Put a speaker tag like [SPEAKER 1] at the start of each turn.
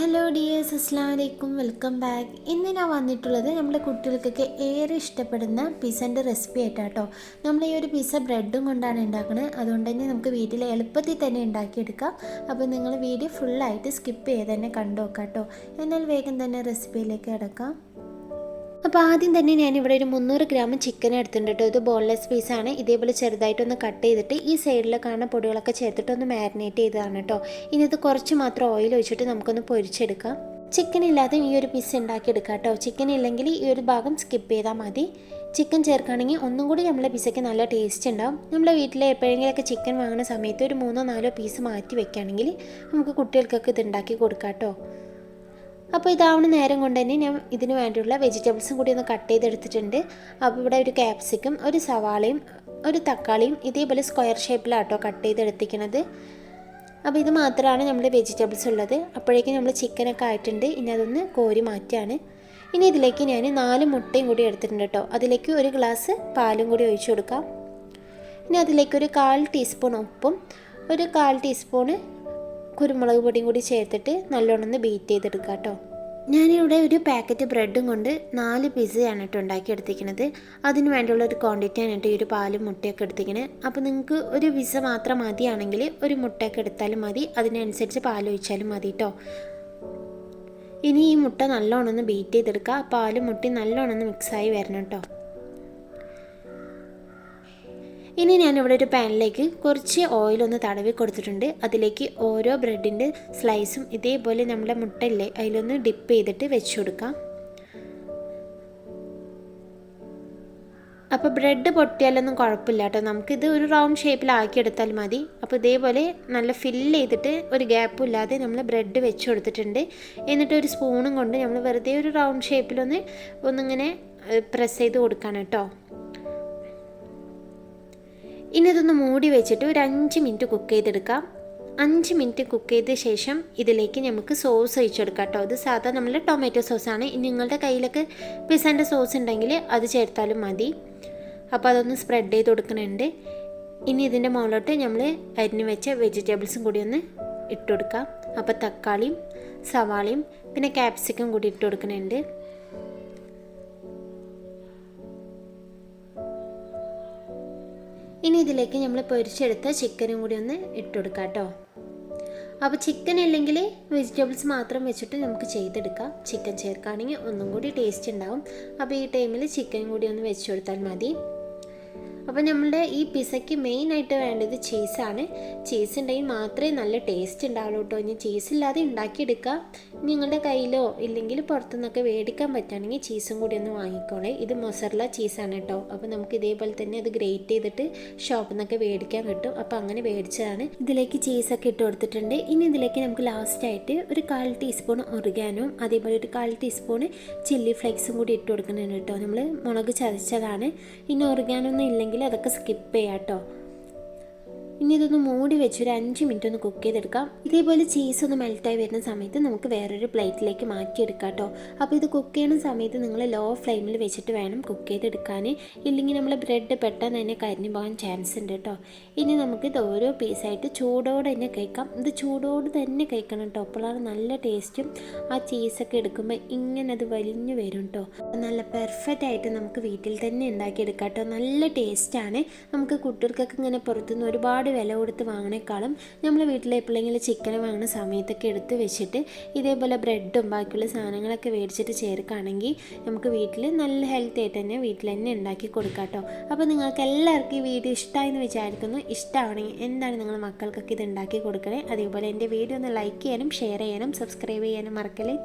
[SPEAKER 1] Hello dears, അസ്സലാമു അലൈക്കും, welcome back. ഇന്ന് ഞാൻ വന്നിട്ടുള്ളത് നമ്മുടെ കുട്ടികൾക്കൊക്കെ ഏറെ ഇഷ്ടപ്പെടുന്ന പിസ്സൻ്റെ റെസിപ്പി ആയിട്ടാട്ടോ. നമ്മൾ ഈ ഒരു പിസ്സ ബ്രെഡും കൊണ്ടാണ് ഉണ്ടാക്കുന്നത്. അതുകൊണ്ട് തന്നെ നമുക്ക് വീട്ടിൽ എളുപ്പത്തിൽ തന്നെ ഉണ്ടാക്കിയെടുക്കാം. അപ്പോൾ നിങ്ങൾ വീഡിയോ ഫുള്ളായിട്ട് സ്കിപ്പ് ചെയ്ത് തന്നെ കണ്ടു നോക്കാം കേട്ടോ. എന്നാൽ വേഗം തന്നെ റെസിപ്പിയിലേക്ക് കിടക്കാം. അപ്പോൾ ആദ്യം തന്നെ ഞാനിവിടെ ഒരു 300 ഗ്രാം ചിക്കൻ എടുത്തിട്ടുണ്ട് കേട്ടോ. ഇത് ബോൺലെസ് പീസാണ്. ഇതേപോലെ ചെറുതായിട്ടൊന്ന് കട്ട് ചെയ്തിട്ട് ഈ സൈഡിൽ കാണുന്ന പൊടികളൊക്കെ ചേർത്തിട്ട് ഒന്ന് മാരിനേറ്റ് ചെയ്തതാണ് കേട്ടോ. ഇനി ഇത് കുറച്ച് മാത്രം ഓയിൽ ഒഴിച്ചിട്ട് നമുക്കൊന്ന് പൊരിച്ചെടുക്കാം. ചിക്കൻ ഇല്ലാതെ ഈ ഒരു പീസ് ഉണ്ടാക്കിയെടുക്കാം കേട്ടോ. ചിക്കൻ ഇല്ലെങ്കിൽ ഈ ഒരു ഭാഗം സ്കിപ്പ് ചെയ്താൽ മതി. ചിക്കൻ ചേർക്കുകയാണെങ്കിൽ ഒന്നും കൂടി നമ്മളെ പിസ്സയ്ക്ക് നല്ല ടേസ്റ്റ് ഉണ്ടാവും. നമ്മളെ വീട്ടിൽ എപ്പോഴെങ്കിലുമൊക്കെ ചിക്കൻ വാങ്ങുന്ന സമയത്ത് ഒരു 3-4 പീസ് മാറ്റി വെക്കുകയാണെങ്കിൽ നമുക്ക് കുട്ടികൾക്കൊക്കെ ഇത് ഉണ്ടാക്കി കൊടുക്കാം കേട്ടോ. അപ്പോൾ ഇതാവണ നേരം കൊണ്ട് തന്നെ ഞാൻ ഇതിന് വേണ്ടിയുള്ള വെജിറ്റബിൾസും കൂടി ഒന്ന് കട്ട് ചെയ്തെടുത്തിട്ടുണ്ട്. അപ്പോൾ ഇവിടെ ഒരു ക്യാപ്സിക്കം, ഒരു സവാളയും ഒരു തക്കാളിയും ഇതേപോലെ സ്ക്വയർ ഷേപ്പിലാട്ടോ കട്ട് ചെയ്തെടുത്തിരിക്കുന്നത്. അപ്പോൾ ഇത് മാത്രമാണ് നമ്മുടെ വെജിറ്റബിൾസ് ഉള്ളത്. അപ്പോഴേക്കും നമ്മൾ ചിക്കനൊക്കെ ആയിട്ടുണ്ട്. ഇനി അതൊന്ന് കോരി മാറ്റാണ്. ഇനി ഇതിലേക്ക് ഞാൻ 4 മുട്ടയും കൂടി എടുത്തിട്ടുണ്ട് കേട്ടോ. അതിലേക്ക് ഒരു ഗ്ലാസ് പാലും കൂടി ഒഴിച്ചു കൊടുക്കാം. ഇനി അതിലേക്ക് ഒരു 1/4 ടീസ്പൂൺ ഉപ്പും ഒരു 1/4 ടീസ്പൂണ് കുരുമുളക് പൊടിയും കൂടി ചേർത്തിട്ട് നല്ലോണം ഒന്ന് ബീറ്റ് ചെയ്തെടുക്കുക കേട്ടോ. ഞാനിവിടെ ഒരു പാക്കറ്റ് ബ്രെഡും കൊണ്ട് 4 പിസ്സയാണ് കേട്ടോ ഉണ്ടാക്കിയെടുത്തിരിക്കുന്നത്. അതിന് വേണ്ടിയുള്ള ഒരു ക്വാണ്ടിറ്റിയാണ് കേട്ടോ ഈ ഒരു പാലും മുട്ടയൊക്കെ എടുത്തിരിക്കുന്നത്. അപ്പോൾ നിങ്ങൾക്ക് ഒരു പിസ്സ മാത്രം മതിയാണെങ്കിൽ ഒരു മുട്ടയൊക്കെ എടുത്താലും മതി, അതിനനുസരിച്ച് പാലൊഴിച്ചാലും മതി കേട്ടോ. ഇനി ഈ മുട്ട നല്ലോണം ഒന്ന് ബീറ്റ് ചെയ്തെടുക്കുക. പാലും മുട്ടയും നല്ലോണം ഒന്ന് മിക്സായി വരണം കേട്ടോ. ഇനി ഞാനിവിടെ ഒരു പാനിലേക്ക് കുറച്ച് ഓയിലൊന്ന് തടവി കൊടുത്തിട്ടുണ്ട്. അതിലേക്ക് ഓരോ ബ്രെഡിൻ്റെ സ്ലൈസും ഇതേപോലെ നമ്മുടെ മുട്ടയില്ലേ അതിലൊന്ന് ഡിപ്പ് ചെയ്തിട്ട് വെച്ച് കൊടുക്കാം. അപ്പോൾ ബ്രെഡ് പൊട്ടിയാലൊന്നും കുഴപ്പമില്ല കേട്ടോ. നമുക്കിത് ഒരു റൗണ്ട് ഷേപ്പിലാക്കിയെടുത്താൽ മതി. അപ്പോൾ ഇതേപോലെ നല്ല ഫില്ല് ചെയ്തിട്ട് ഒരു ഗ്യാപ്പും ഇല്ലാതെ നമ്മൾ ബ്രെഡ് വെച്ച് കൊടുത്തിട്ടുണ്ട്. എന്നിട്ട് ഒരു സ്പൂണും കൊണ്ട് നമ്മൾ വെറുതെ ഒരു റൗണ്ട് ഒന്നിങ്ങനെ പ്രസ് ചെയ്ത് കൊടുക്കണം കേട്ടോ. ഇനി ഇതൊന്ന് മൂടി വെച്ചിട്ട് ഒരു 5 മിനിറ്റ് കുക്ക് ചെയ്തെടുക്കാം. 5 മിനിറ്റ് കുക്ക് ചെയ്ത ശേഷം ഇതിലേക്ക് നമുക്ക് സോസ് ഒഴിച്ചെടുക്കാം കേട്ടോ. ഇത് സാധാ നമ്മൾ ടൊമാറ്റോ സോസാണ്. ഇനി നിങ്ങളുടെ കയ്യിലൊക്കെ പിസ്സൻ്റെ സോസ് ഉണ്ടെങ്കിൽ അത് ചേർത്താലും മതി. അപ്പോൾ അതൊന്ന് സ്പ്രെഡ് ചെയ്ത് കൊടുക്കുന്നുണ്ട്. ഇനി ഇതിൻ്റെ മുകളിലോട്ട് നമ്മൾ അരിഞ്ഞ് വെച്ച വെജിറ്റബിൾസും കൂടി ഒന്ന് ഇട്ട് കൊടുക്കാം. അപ്പോൾ തക്കാളിയും സവാളയും പിന്നെ ക്യാപ്സിക്കം കൂടി ഇട്ട് കൊടുക്കുന്നുണ്ട്. ഇനി ഇതിലേക്ക് നമ്മൾ പൊരിച്ചെടുത്ത ചിക്കനും കൂടി ഒന്ന് ഇട്ട് കൊടുക്കാം കേട്ടോ. അപ്പോൾ ചിക്കൻ അല്ലെങ്കിൽ വെജിറ്റബിൾസ് മാത്രം വെച്ചിട്ട് നമുക്ക് ചെയ്തെടുക്കാം. ചിക്കൻ ചേർക്കുകയാണെങ്കിൽ ഒന്നും കൂടി ടേസ്റ്റ് ഉണ്ടാവും. അപ്പോൾ ഈ ടൈമിൽ ചിക്കൻ കൂടി ഒന്ന് വെച്ച് കൊടുത്താൽ മതി. അപ്പോൾ നമ്മളുടെ ഈ പിസ്സയ്ക്ക് മെയിനായിട്ട് വേണ്ടത് ചീസാണ്. ചീസ് ഉണ്ടെങ്കിൽ മാത്രമേ നല്ല ടേസ്റ്റ് ഉണ്ടാവുള്ളൂ കേട്ടോ. ഇനി ചീസില്ലാതെ ഉണ്ടാക്കിയെടുക്കുക. നിങ്ങളുടെ കയ്യിലോ ഇല്ലെങ്കിൽ പുറത്തുനിന്നൊക്കെ മേടിക്കാൻ പറ്റുകയാണെങ്കിൽ ചീസും കൂടി ഒന്ന് വാങ്ങിക്കോളേ. ഇത് മൊസറല്ല ചീസാണ് കേട്ടോ. അപ്പോൾ നമുക്ക് ഇതേപോലെ തന്നെ അത് ഗ്രേറ്റ് ചെയ്തിട്ട് ഷോപ്പിൽ നിന്നൊക്കെ മേടിക്കാൻ കിട്ടും. അപ്പോൾ അങ്ങനെ മേടിച്ചതാണ്. ഇതിലേക്ക് ചീസൊക്കെ ഇട്ട് കൊടുത്തിട്ടുണ്ട്. ഇനി ഇതിലേക്ക് നമുക്ക് ലാസ്റ്റായിട്ട് ഒരു 1/4 ടീസ്പൂൺ ഒറിഗാനോയും അതേപോലെ ഒരു 1/4 ടീസ്പൂൺ ചില്ലി ഫ്ലേക്സും കൂടി ഇട്ട് കൊടുക്കുന്നുണ്ട് കേട്ടോ. നമ്മൾ മുളക് ചതച്ചതാണ്. ഇനി ഒറിഗാനോ ഒന്നും ഇല്ലെങ്കിൽ അതൊക്കെ സ്കിപ്പ് ചെയ്യാം കേട്ടോ. ഇനി ഇതൊന്ന് മൂടി വെച്ച് ഒരു 5 മിനിറ്റ് ഒന്ന് കുക്ക് ചെയ്തെടുക്കാം. ഇതേപോലെ ചീസ് ഒന്ന് മെൽറ്റായി വരുന്ന സമയത്ത് നമുക്ക് വേറൊരു പ്ലേറ്റിലേക്ക് മാറ്റിയെടുക്കാം കേട്ടോ. അപ്പോൾ ഇത് കുക്ക് ചെയ്യുന്ന സമയത്ത് നിങ്ങൾ ലോ ഫ്ലെയിമിൽ വെച്ചിട്ട് വേണം കുക്ക് ചെയ്തെടുക്കാൻ. ഇല്ലെങ്കിൽ നമ്മൾ ബ്രെഡ് പെട്ടെന്ന് തന്നെ കരിഞ്ഞു പോകാൻ ചാൻസ് ഉണ്ട് കേട്ടോ. ഇനി നമുക്കിത് ഓരോ പീസായിട്ട് ചൂടോടെ തന്നെ കഴിക്കാം. ഇത് ചൂടോട് തന്നെ കഴിക്കണം കേട്ടോ. അപ്പോഴാണ് നല്ല ടേസ്റ്റും. ആ ചീസൊക്കെ എടുക്കുമ്പോൾ ഇങ്ങനെ അത് വലിഞ്ഞു വരും കേട്ടോ. നല്ല പെർഫെക്റ്റ് ആയിട്ട് നമുക്ക് വീട്ടിൽ തന്നെ ഉണ്ടാക്കിയെടുക്കാം കേട്ടോ. നല്ല ടേസ്റ്റാണ്. നമുക്ക് കുട്ടികൾക്കൊക്കെ ഇങ്ങനെ പുറത്തുനിന്ന് ഒരുപാട് വില കൊടുത്ത് വാങ്ങണേക്കാളും നമ്മൾ വീട്ടിൽ എപ്പോഴെങ്കിലും ചിക്കൻ വാങ്ങുന്ന സമയത്തൊക്കെ എടുത്ത് വെച്ചിട്ട് ഇതേപോലെ ബ്രെഡും ബാക്കിയുള്ള സാധനങ്ങളൊക്കെ മേടിച്ചിട്ട് ചേർക്കുകയാണെങ്കിൽ നമുക്ക് വീട്ടിൽ നല്ല ഹെൽത്തി ആയിട്ട് തന്നെ വീട്ടിൽ തന്നെ ഉണ്ടാക്കി കൊടുക്കാം കേട്ടോ. അപ്പോൾ നിങ്ങൾക്ക് എല്ലാവർക്കും ഈ വീഡിയോ ഇഷ്ടമായെന്ന് വിചാരിക്കുന്നു. ഇഷ്ടമാണെങ്കിൽ എന്താണ് നിങ്ങൾ മക്കൾക്കൊക്കെ ഇത് ഉണ്ടാക്കി കൊടുക്കണേ. അതേപോലെ എൻ്റെ വീഡിയോ ഒന്ന് ലൈക്ക് ചെയ്യാനും ഷെയർ ചെയ്യാനും സബ്സ്ക്രൈബ് ചെയ്യാനും മറക്കല്ലേ.